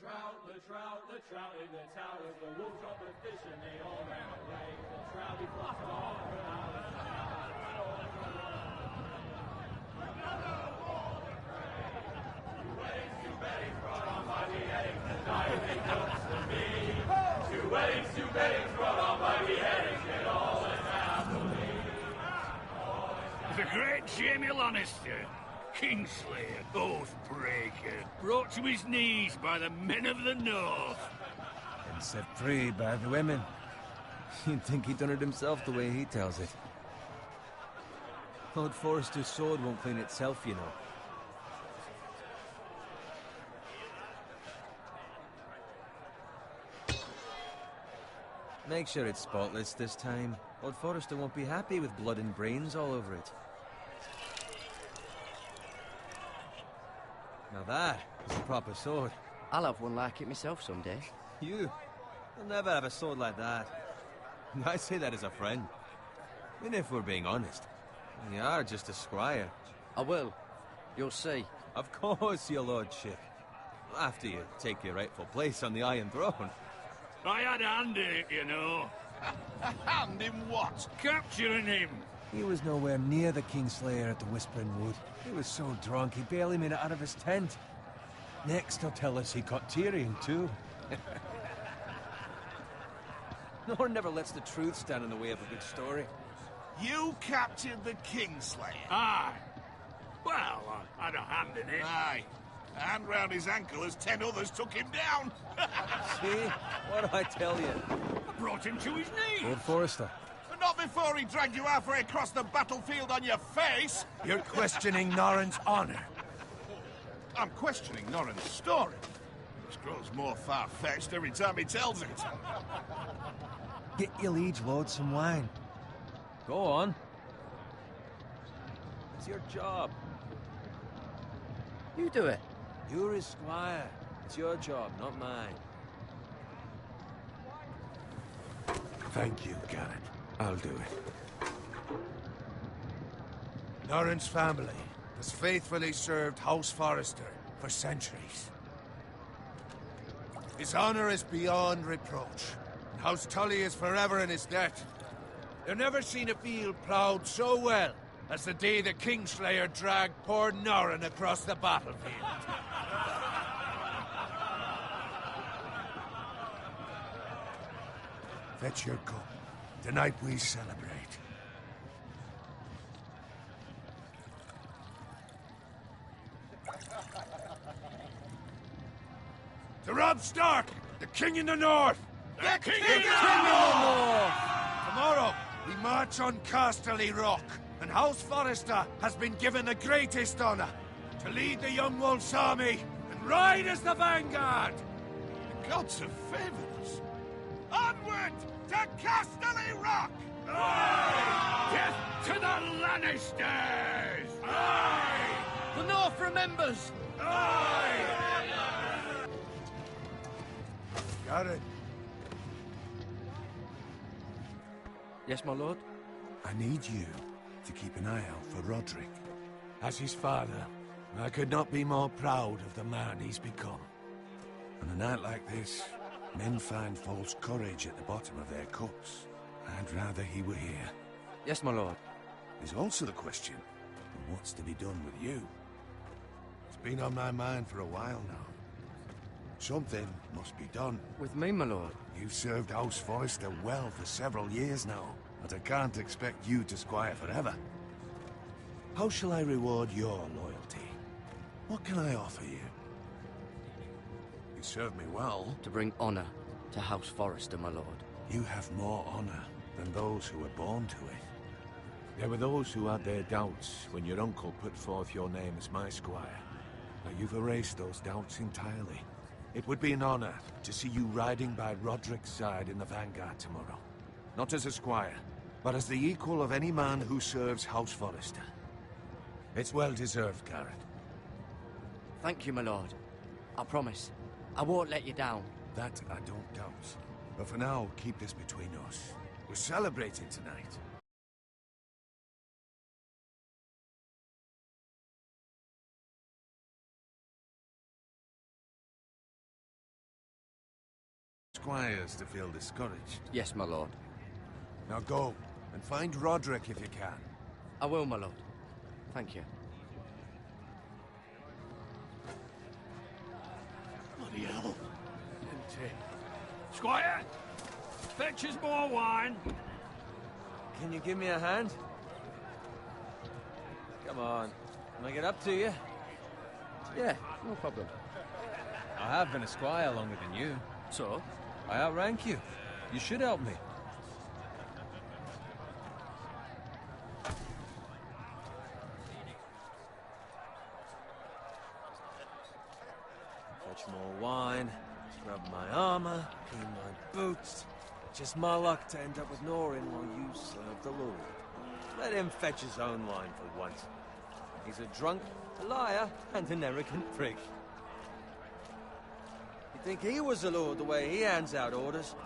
The trout in the towers, the wolves dropped the fish and they all ran away. The trout he flopped all for hours. Two weddings brought on by beheadings, the dying they comes to me. Two weddings brought on by beheadings, it all went happily. The great Jamie Lannister, Kingslayer, Oathbreaker, brought to his knees by the men of the North. And set free by the women. You'd think he'd done it himself the way he tells it. Lord Forrester's sword won't clean itself, you know. Make sure it's spotless this time. Lord Forrester won't be happy with blood and brains all over it. Now that is a proper sword. I'll have one like it myself someday. You'll never have a sword like that. I say that as a friend. I mean, if we're being honest. You are just a squire. I will. You'll see. Of course, your lordship. After you take your rightful place on the Iron Throne. I had a hand in it, you know. A hand in what? Capturing him. He was nowhere near the Kingslayer at the Whispering Wood. He was so drunk he barely made it out of his tent. Next he'll tell us he caught Tyrion too. No one never lets the truth stand in the way of a good story. You captured the Kingslayer? Aye. Well, I had a hand in it. Aye. A hand round his ankle as 10 others took him down. See? What do I tell you? I brought him to his knees. Lord Forrester. But not before he dragged you halfway across the battlefield on your face. You're questioning Norrin's honor. I'm questioning Norrin's story. It grows more far-fetched every time he tells it. Get your liege lord some wine. Go on. It's your job. You do it. You're his squire. It's your job, not mine. Thank you, Garrett. I'll do it. Norrin's family has faithfully served House Forrester for centuries. His honor is beyond reproach, and House Tully is forever in his debt. They've never seen a field ploughed so well as the day the Kingslayer dragged poor Norrin across the battlefield. Fetch your cup. Tonight we celebrate. To Robb Stark, the King in the North! The King in the North! Tomorrow, we march on Casterly Rock, and House Forrester has been given the greatest honor to lead the Young Wolf's army and ride as the vanguard! The gods have favored us. Onward to Casterly Rock! Aye! Death to the Lannisters! Aye! The North remembers! Aye! Got it. Yes, my lord? I need you to keep an eye out for Roderick. As his father, I could not be more proud of the man he's become. On a night like this, men find false courage at the bottom of their cups. I'd rather he were here. Yes, my lord. There's also the question of what's to be done with you. It's been on my mind for a while now. Something must be done. With me, my lord? You've served House Forrester well for several years now, but I can't expect you to squire forever. How shall I reward your loyalty? What can I offer you? You served me well. To bring honor to House Forrester, my lord. You have more honor than those who were born to it. There were those who had their doubts when your uncle put forth your name as my squire. Now you've erased those doubts entirely. It would be an honor to see you riding by Roderick's side in the vanguard tomorrow. Not as a squire, but as the equal of any man who serves House Forrester. It's well deserved, Garrett. Thank you, my lord. I promise. I won't let you down. That I don't doubt. But for now, keep this between us. We're celebrating tonight. squires to feel discouraged. Yes, my lord. Now go, and find Roderick if you can. I will, my lord. Thank you. Bloody hell. Empty. Squire! Fetch us more wine. Can you give me a hand? Come on. Can I get up to you? Yeah, no problem. I have been a squire longer than you. So? I outrank you. You should help me. Fetch more wine, scrub my armor, clean my boots. Just my luck to end up with Norin while you serve the Lord. Let him fetch his own wine for once. He's a drunk, a liar, and an arrogant prick. You think he was the Lord the way he hands out orders?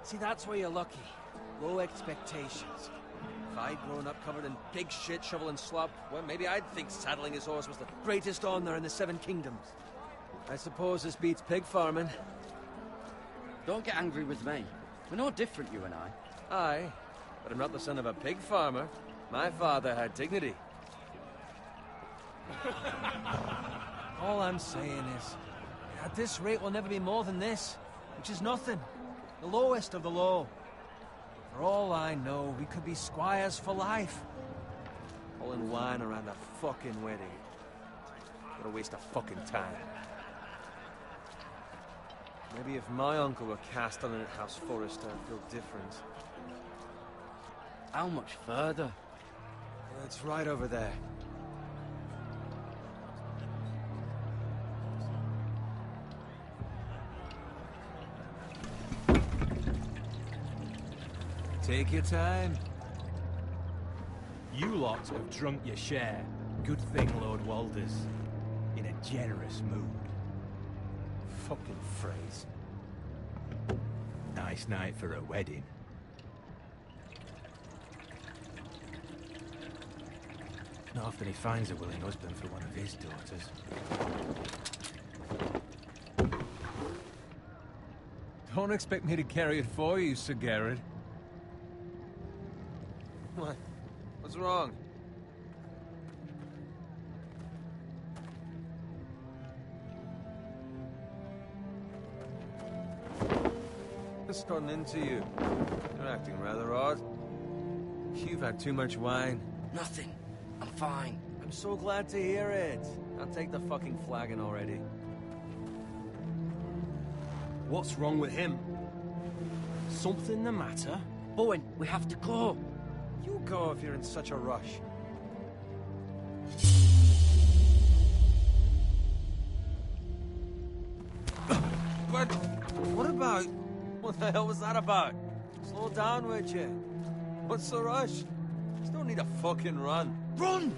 See, that's where you're lucky. Low expectations. If I'd grown up covered in pig shit, shovel and slop, well, maybe I'd think saddling his horse was the greatest honor in the Seven Kingdoms. I suppose this beats pig farming. Don't get angry with me. We're no different, you and I. Aye, but I'm not the son of a pig farmer. My father had dignity. All I'm saying is, at this rate we'll never be more than this, which is nothing. The lowest of the low. For all I know, we could be squires for life. Pulling wine around a fucking wedding. What a waste of fucking time. Maybe if my uncle were Castellan at House Forrester, I'd feel different. How much further? It's right over there. Take your time. You lot have drunk your share. Good thing Lord Walder's in a generous mood. Fucking phrase. Nice night for a wedding. Not often he finds a willing husband for one of his daughters. Don't expect me to carry it for you, Sir Garrett. What? What's wrong? What's gotten into you? You're acting rather odd. You've had too much wine. Nothing. I'm fine. I'm so glad to hear it. I'll take the fucking flagon already. What's wrong with him? Something the matter? Bowen, we have to go. You go if you're in such a rush. But what about... What the hell was that about? Slow down, would you? What's the rush? Just don't need a fucking run. Run!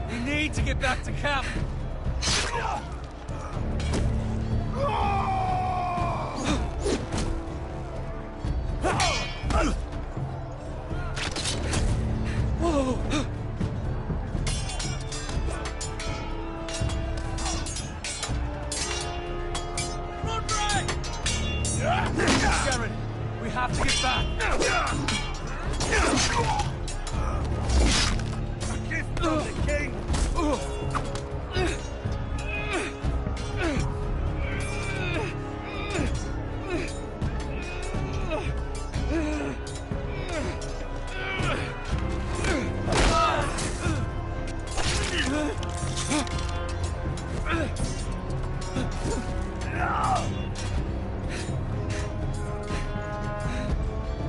We need to get back to camp. Garrett, we have to get back. A gift from the king!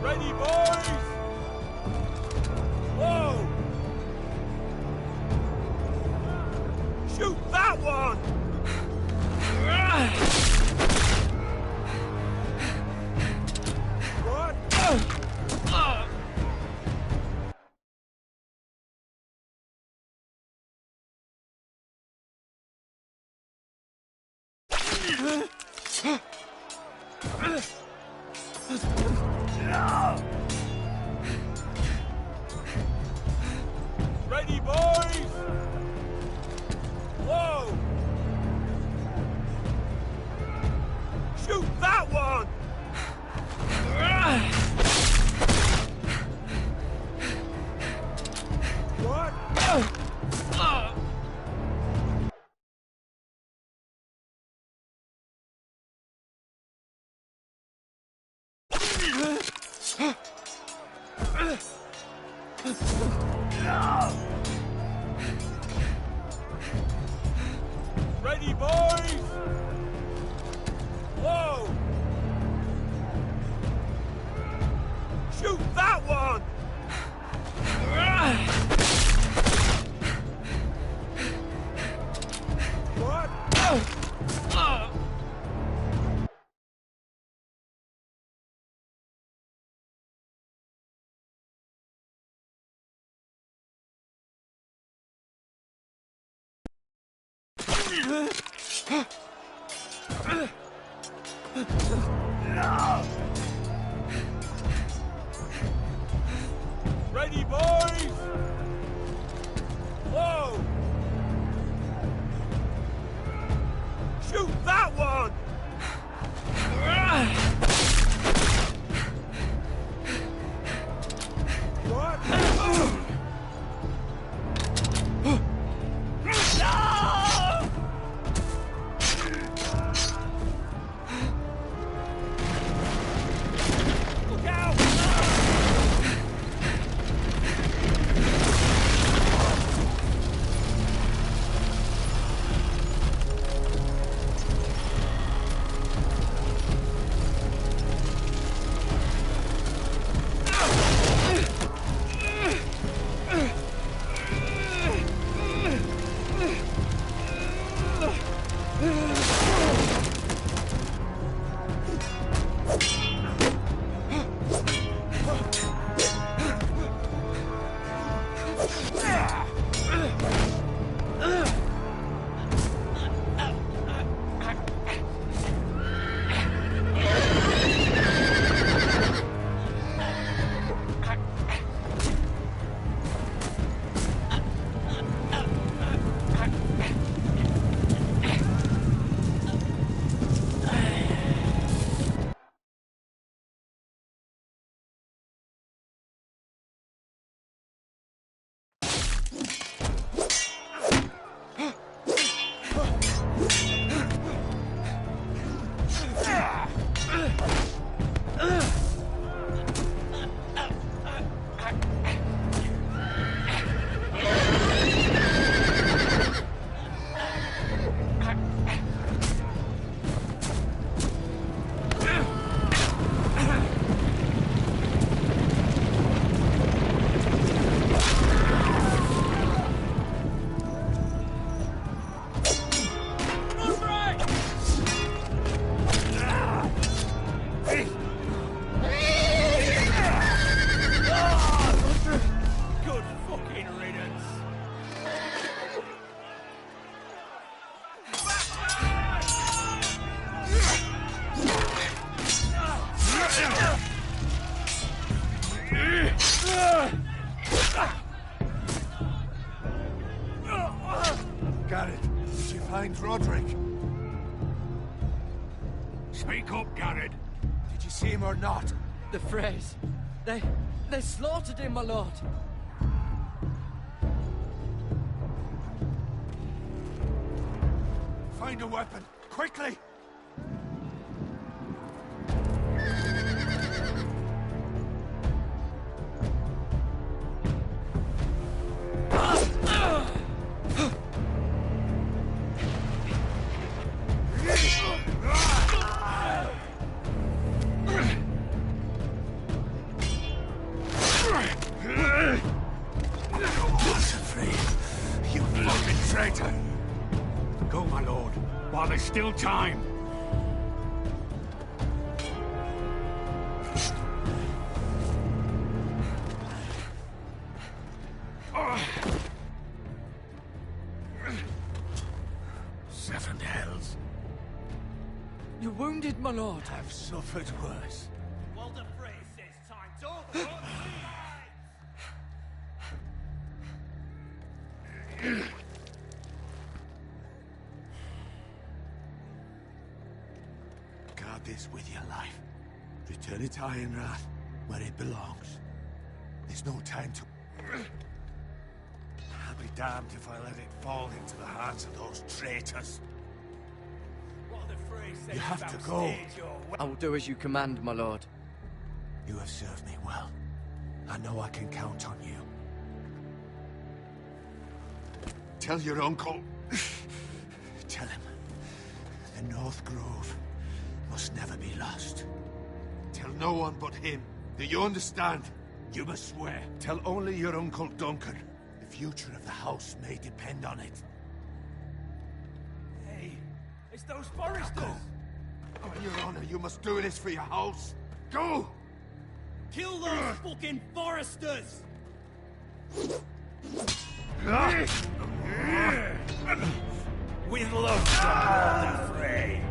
Ready, boys! Whoa! Shoot that one! What? Ready, boys? Whoa! Shoot that one! What? Ready, boys? Whoa! Shoot that one! What? Look out! Good fucking riddance. Garrett, did you find Roderick? Speak up, Garrett. Did you see him or not? The Freys. They slaughtered him, my lord. Find a weapon, quickly! You fucking traitor! Go, my lord, while there's still time. Seven hells. You're wounded, my lord. I've suffered worse. Walder Frey says time's over. Guard this with your life. Return it to Ironrath, where it belongs. There's no time to... I'll be damned if I let it fall into the hands of those traitors. Walder Frey says You have about to go. stage your I will do as you command, my lord. You have served me well. I know I can count on you. Tell your uncle. Tell him, the North Grove must never be lost. Tell no one but him. Do you understand? You must swear. Tell only your Uncle Duncan. The future of the house may depend on it. Hey, it's those foresters! On your honor, you must do this for your house. Go! Kill those fucking foresters! With love, the fray.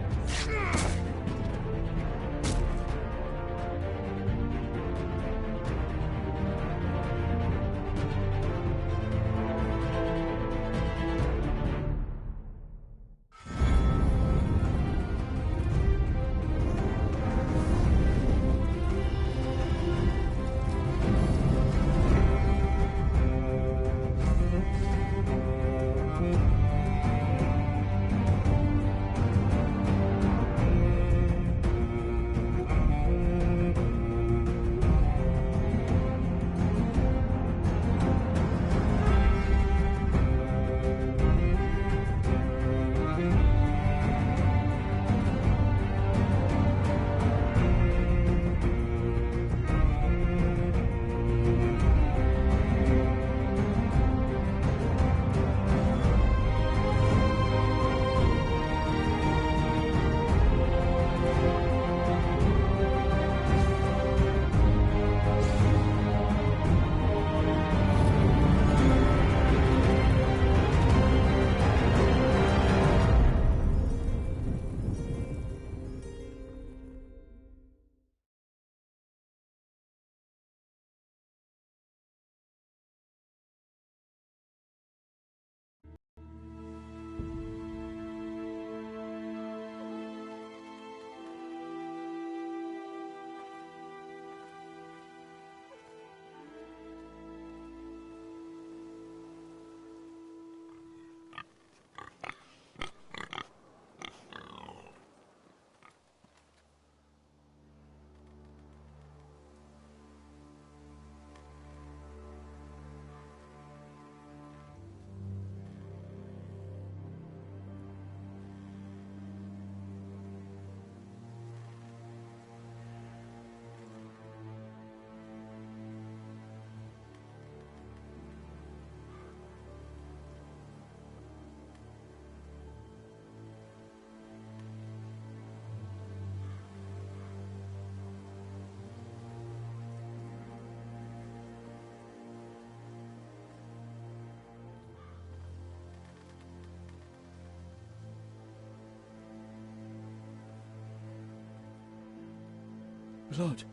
Blood.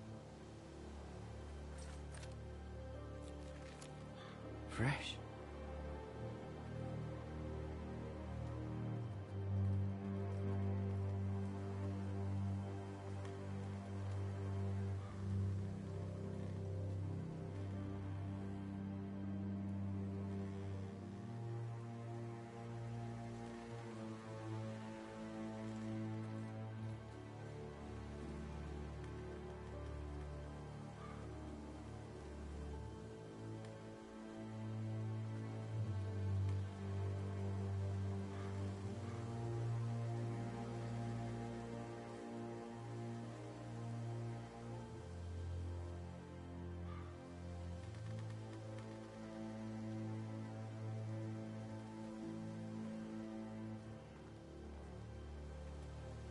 Fresh.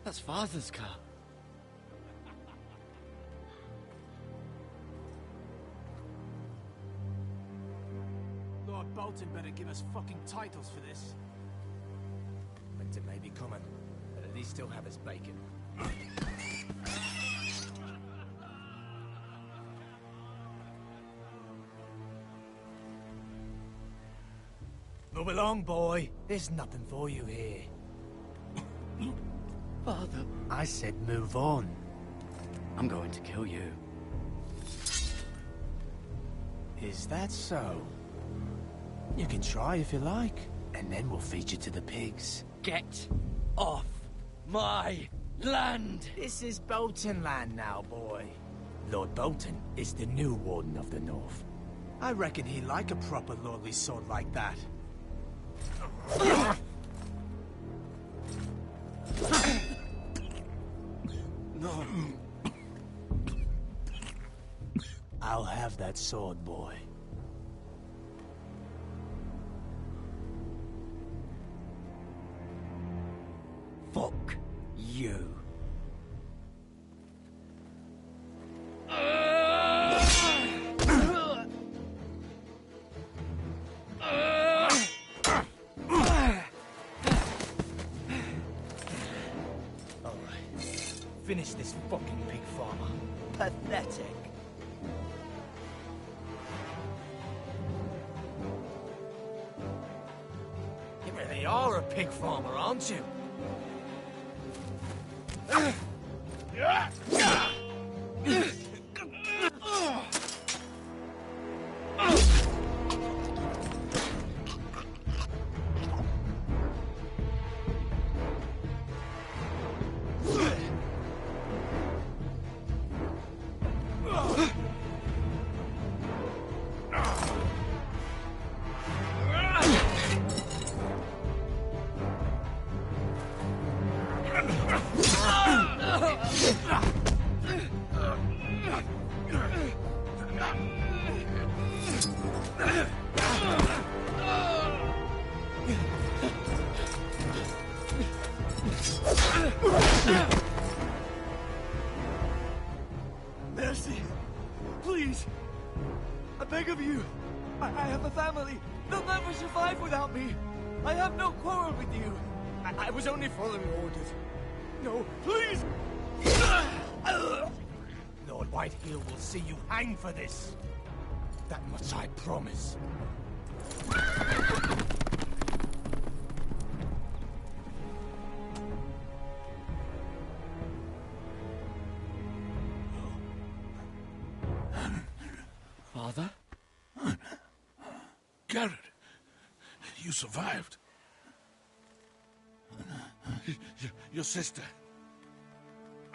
That's Father's car. Lord Bolton better give us fucking titles for this. Winter may be coming, but at least he'll have his bacon. Move along, boy. There's nothing for you here. Father, I said move on. I'm going to kill you. Is that so? You can try if you like, and then we'll feed you to the pigs. Get off my land! This is Bolton land now, boy. Lord Bolton is the new Warden of the North. I reckon he'd like a proper lordly sword like that. No. I'll have that sword, boy. Fuck you. Finish this fucking pig farmer. Pathetic. You really are a pig farmer, aren't you? Mercy! Please! I beg of you! I have a family! They'll never survive without me! I have no quarrel with you! I was only following orders. No, please! Lord Whitehill will see you hang for this. That much I promise. Father? Garrett, you survived. Your sister.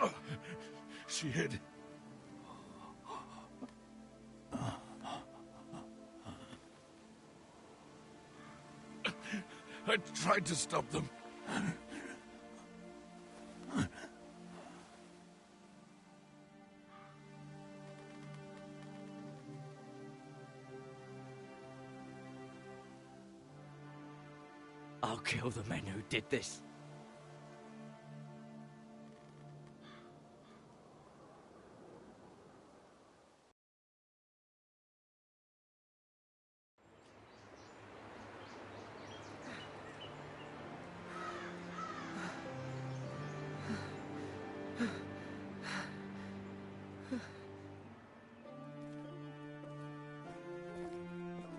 Oh, she hid. I tried to stop them. I'll kill the men who did this.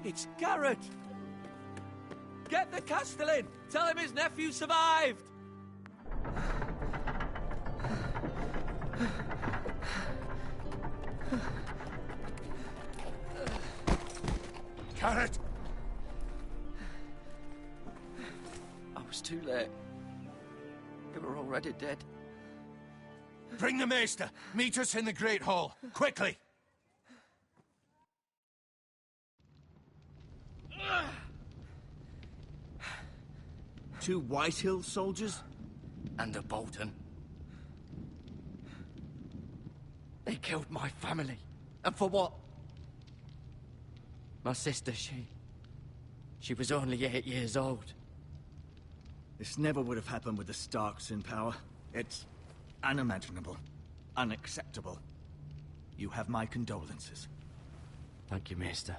It's Garrett! Get the Castellan! Tell him his nephew survived! Garrett! I was too late. They were already dead. Bring the maester. Meet us in the Great Hall. Quickly! Two Whitehill soldiers? And a Bolton. They killed my family. And for what? My sister, she was only 8 years old. This never would have happened with the Starks in power. It's unimaginable. Unacceptable. You have my condolences. Thank you, Maester.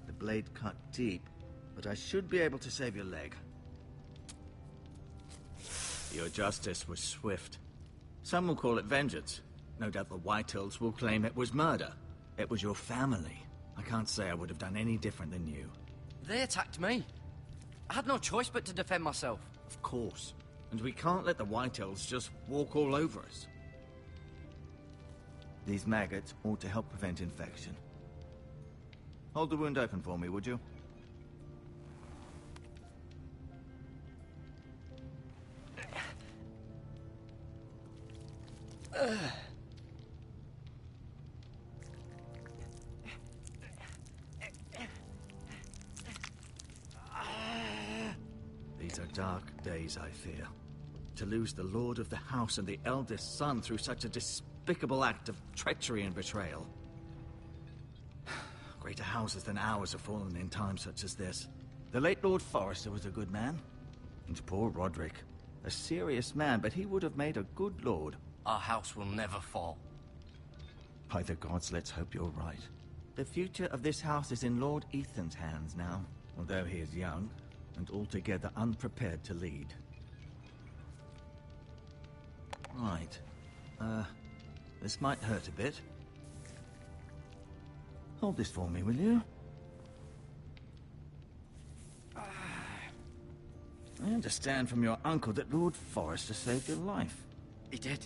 The blade cut deep, but I should be able to save your leg. Your justice was swift. Some will call it vengeance. No doubt the Whitehills will claim it was murder. It was your family. I can't say I would have done any different than you. They attacked me. I had no choice but to defend myself. Of course. And we can't let the Whitehills just walk all over us. These maggots ought to help prevent infection. Hold the wound open for me, would you? These are dark days, I fear. To lose the lord of the house and the eldest son through such a despicable act of treachery and betrayal. Greater houses than ours have fallen in times such as this. The late Lord Forrester was a good man. And poor Roderick. A serious man, but he would have made a good lord. Our house will never fall. By the gods, let's hope you're right. The future of this house is in Lord Ethan's hands now, although he is young and altogether unprepared to lead. Right. This might hurt a bit. Hold this for me, will you? I understand from your uncle that Lord Forrester saved your life. He did.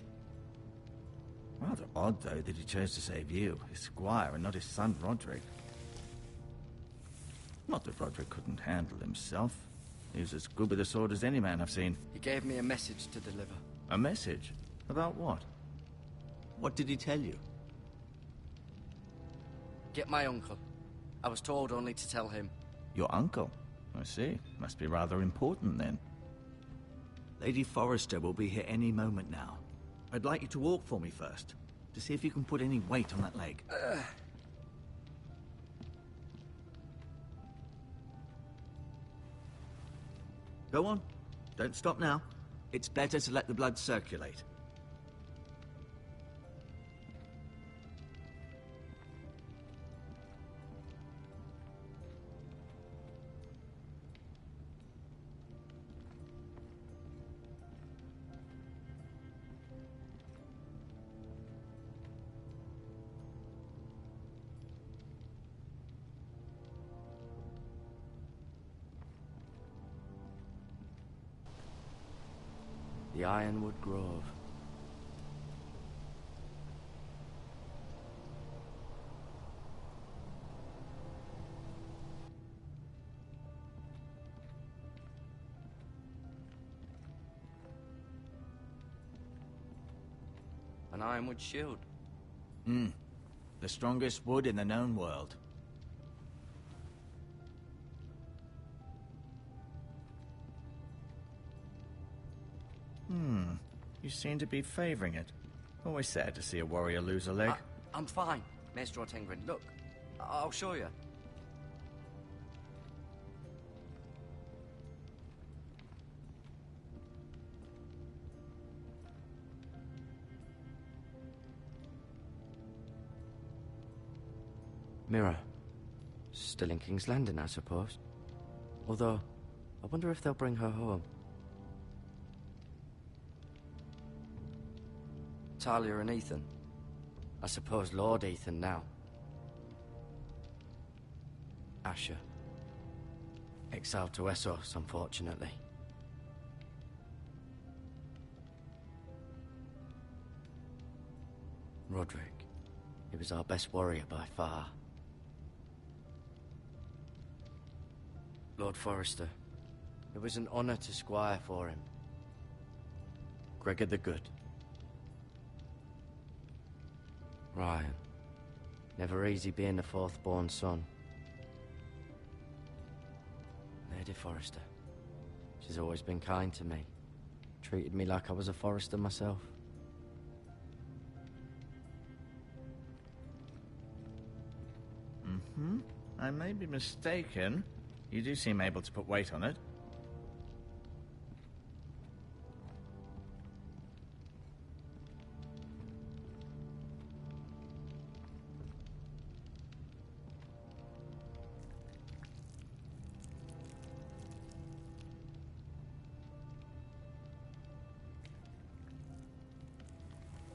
Rather odd, though, that he chose to save you, his squire, and not his son Roderick. Not that Roderick couldn't handle himself. He was as good with a sword as any man I've seen. He gave me a message to deliver. A message? About what? What did he tell you? Get my uncle. I was told only to tell him. Your uncle? I see. Must be rather important, then. Lady Forrester will be here any moment now. I'd like you to walk for me first, to see if you can put any weight on that leg. Go on. Don't stop now. It's better to let the blood circulate. The Ironwood Grove. An ironwood shield. The strongest wood in the known world. You seem to be favoring it. Always sad to see a warrior lose a leg. I'm fine, Maestro Tengrin. Look, I'll show you. Mirror. Still in King's Landing, I suppose. Although, I wonder if they'll bring her home. Talia and Ethan. I suppose Lord Ethan now. Asher. Exiled to Essos, unfortunately. Roderick. He was our best warrior by far. Lord Forrester. It was an honor to squire for him. Gregor the Good. Ryan. Never easy being the fourth-born son. Lady Forrester. She's always been kind to me. Treated me like I was a Forrester myself. I may be mistaken. You do seem able to put weight on it.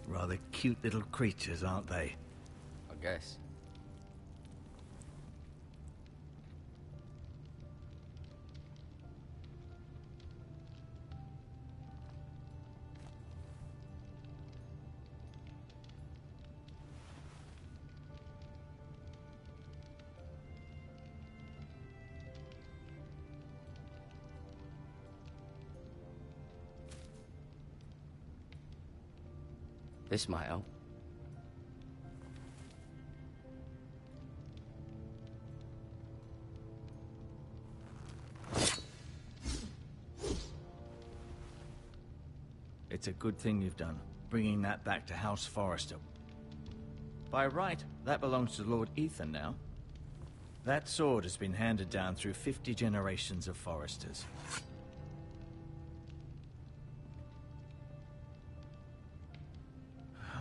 Rather cute little creatures, aren't they? I guess. This might help. It's a good thing you've done, bringing that back to House Forrester. By right, that belongs to Lord Ethan now. That sword has been handed down through 50 generations of Forresters.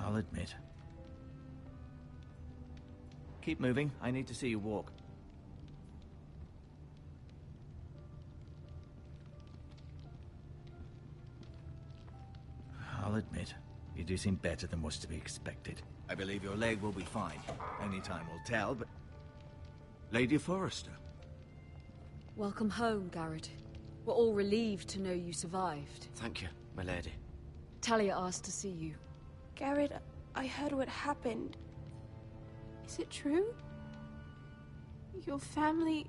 I'll admit. Keep moving. I need to see you walk. I'll admit, you do seem better than was to be expected. I believe your leg will be fine. Only time will tell, but... Lady Forrester. Welcome home, Garrett. We're all relieved to know you survived. Thank you, my lady. Talia asked to see you. Garrett, I heard what happened. Is it true? Your family...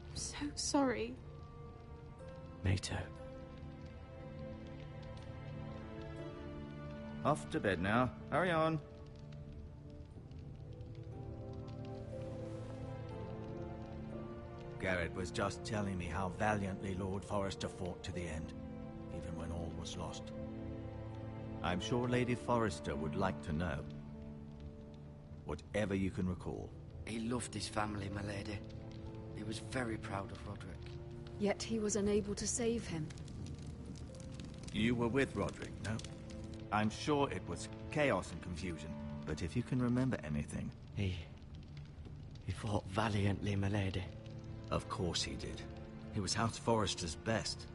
I'm so sorry. Me too. Off to bed now. Hurry on. Garrett was just telling me how valiantly Lord Forrester fought to the end, even when all was lost. I'm sure Lady Forrester would like to know. Whatever you can recall. He loved his family, my lady. He was very proud of Roderick. Yet he was unable to save him. You were with Roderick, no? I'm sure it was chaos and confusion, but if you can remember anything... He fought valiantly, my lady. Of course he did. He was House Forrester's best.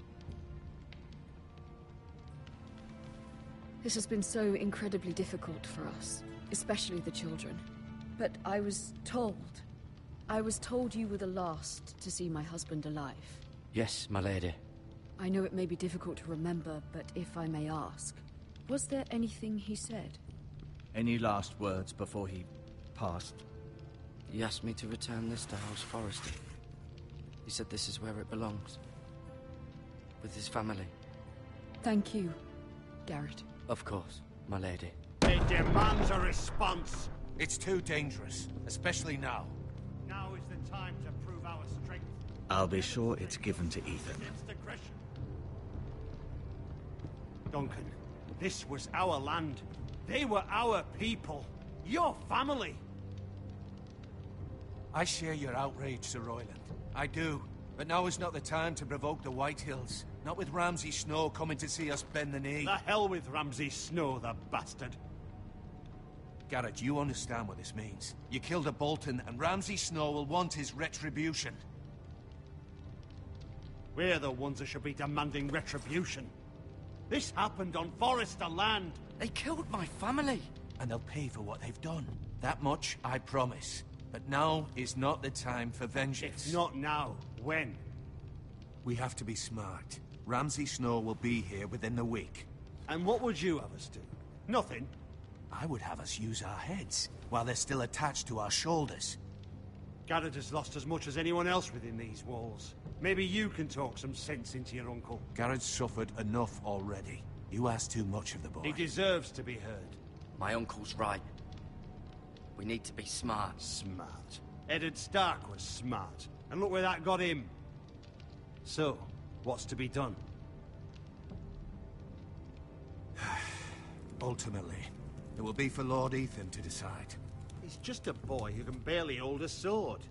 This has been so incredibly difficult for us, especially the children. But I was told you were the last to see my husband alive. Yes, my lady. I know it may be difficult to remember, but if I may ask, was there anything he said? Any last words before he passed? He asked me to return this to House Forrester. He said this is where it belongs. With his family. Thank you, Garrett. Of course, my lady. It demands a response. It's too dangerous, especially now. Now is the time to prove our strength. I'll be sure it's given to Ethan. Against aggression. Duncan, this was our land. They were our people. Your family. I share your outrage, Sir Royland. I do. But now is not the time to provoke the Whitehills. Not with Ramsay Snow coming to see us bend the knee. The hell with Ramsay Snow, the bastard. Garrett, you understand what this means. You killed a Bolton, and Ramsay Snow will want his retribution. We're the ones that should be demanding retribution. This happened on Forrester land. They killed my family. And they'll pay for what they've done. That much, I promise. But now is not the time for vengeance. If not now, when? We have to be smart. Ramsay Snow will be here within the week. And what would you have us do? Nothing. I would have us use our heads, while they're still attached to our shoulders. Garrett has lost as much as anyone else within these walls. Maybe you can talk some sense into your uncle. Garrett's suffered enough already. You ask too much of the boy. He deserves to be heard. My uncle's right. We need to be smart. Smart. Eddard Stark was smart. And look where that got him. So, what's to be done? Ultimately, it will be for Lord Ethan to decide. He's just a boy who can barely hold a sword.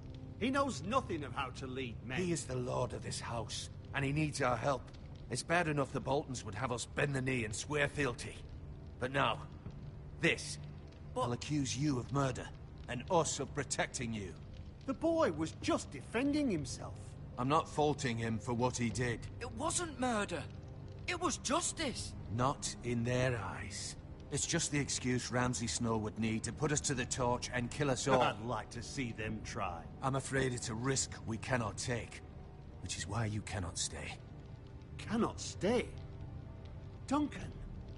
He knows nothing of how to lead men. He is the lord of this house, and he needs our help. It's bad enough the Boltons would have us bend the knee and swear fealty. But now, this. I'll accuse you of murder, and us of protecting you. The boy was just defending himself. I'm not faulting him for what he did. It wasn't murder. It was justice. Not in their eyes. It's just the excuse Ramsay Snow would need to put us to the torch and kill us all. I'd like to see them try. I'm afraid it's a risk we cannot take, which is why you cannot stay. Cannot stay? Duncan.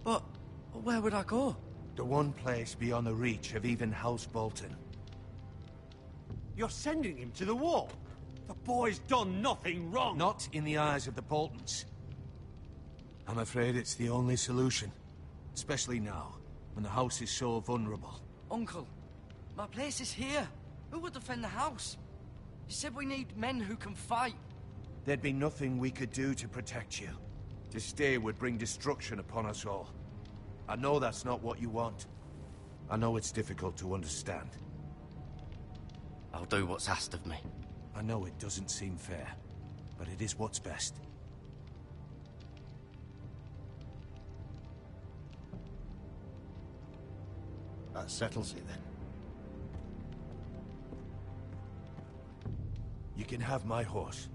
But where would I go? The one place beyond the reach of even House Bolton. You're sending him to the wall? The boy's done nothing wrong. Not in the eyes of the Boltons. I'm afraid it's the only solution. Especially now, when the house is so vulnerable. Uncle, my place is here. Who will defend the house? You said we need men who can fight. There'd be nothing we could do to protect you. To stay would bring destruction upon us all. I know that's not what you want. I know it's difficult to understand. I'll do what's asked of me. I know it doesn't seem fair, but it is what's best. That settles it then. You can have my horse,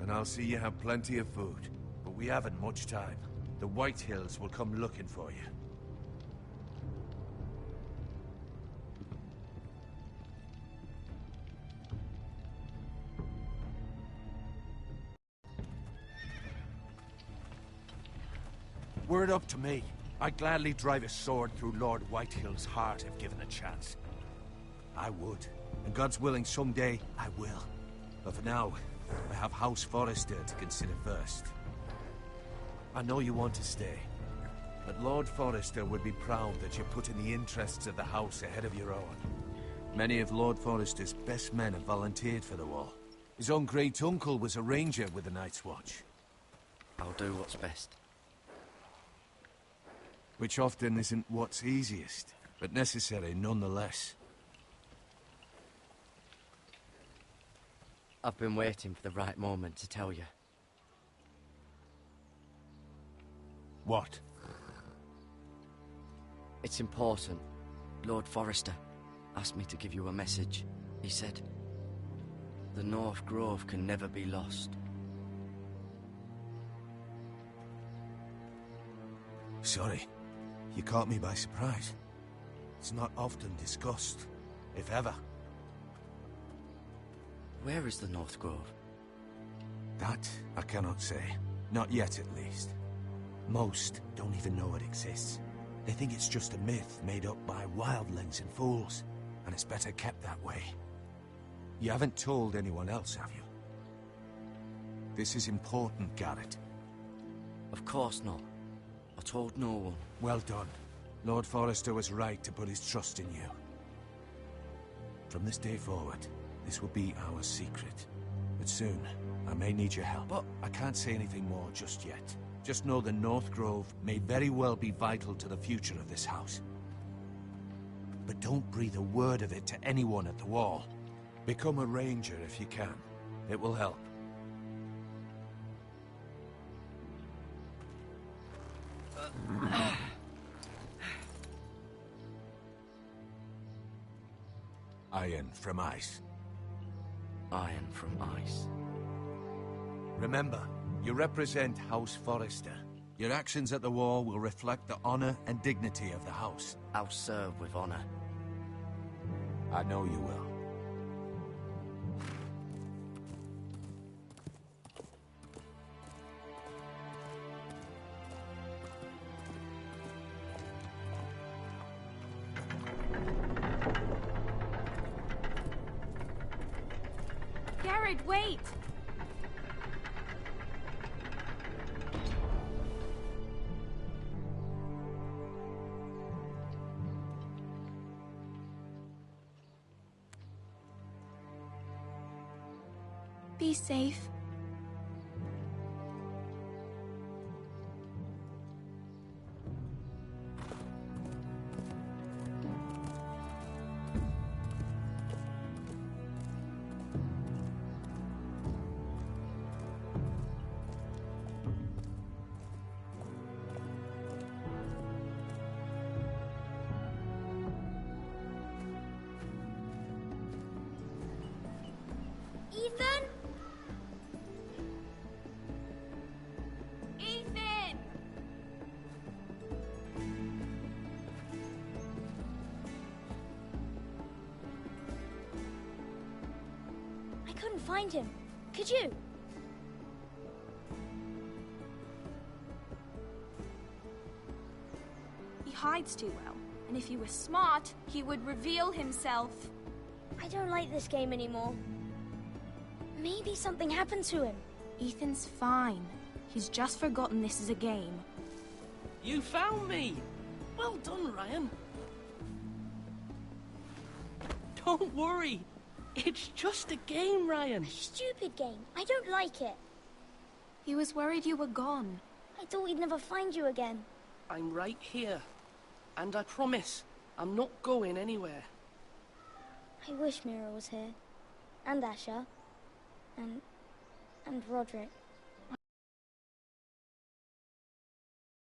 and I'll see you have plenty of food. But we haven't much time. The White Hills will come looking for you. Were it up to me, I'd gladly drive a sword through Lord Whitehill's heart if given a chance. I would, and God's willing someday I will. But for now, I have House Forrester to consider first. I know you want to stay, but Lord Forrester would be proud that you're putting the interests of the house ahead of your own. Many of Lord Forrester's best men have volunteered for the war. His own great-uncle was a ranger with the Night's Watch. I'll do what's best. Which often isn't what's easiest, but necessary nonetheless. I've been waiting for the right moment to tell you. What? It's important. Lord Forrester asked me to give you a message. He said, the North Grove can never be lost. Sorry. You caught me by surprise. It's not often discussed, if ever. Where is the North Grove? That I cannot say. Not yet, at least. Most don't even know it exists. They think it's just a myth made up by wildlings and fools, and it's better kept that way. You haven't told anyone else, have you? This is important, Garrett. Of course not. I told no one. Well done. Lord Forrester was right to put his trust in you. From this day forward, this will be our secret. But soon, I may need your help. But I can't say anything more just yet. Just know the North Grove may very well be vital to the future of this house. But don't breathe a word of it to anyone at the wall. Become a ranger if you can. It will help. Iron from ice. Iron from ice. Remember, you represent House Forrester. Your actions at the war will reflect the honor and dignity of the house. I'll serve with honor. I know you will. Garrett, wait! Be safe. Ethan? Ethan! I couldn't find him. Could you? He hides too well, and if he was smart, he would reveal himself. I don't like this game anymore. Maybe something happened to him. Ethan's fine. He's just forgotten this is a game. You found me! Well done, Ryan. Don't worry. It's just a game, Ryan. A stupid game. I don't like it. He was worried you were gone. I thought we'd never find you again. I'm right here. And I promise, I'm not going anywhere. I wish Mira was here. And Asher. And Roderick.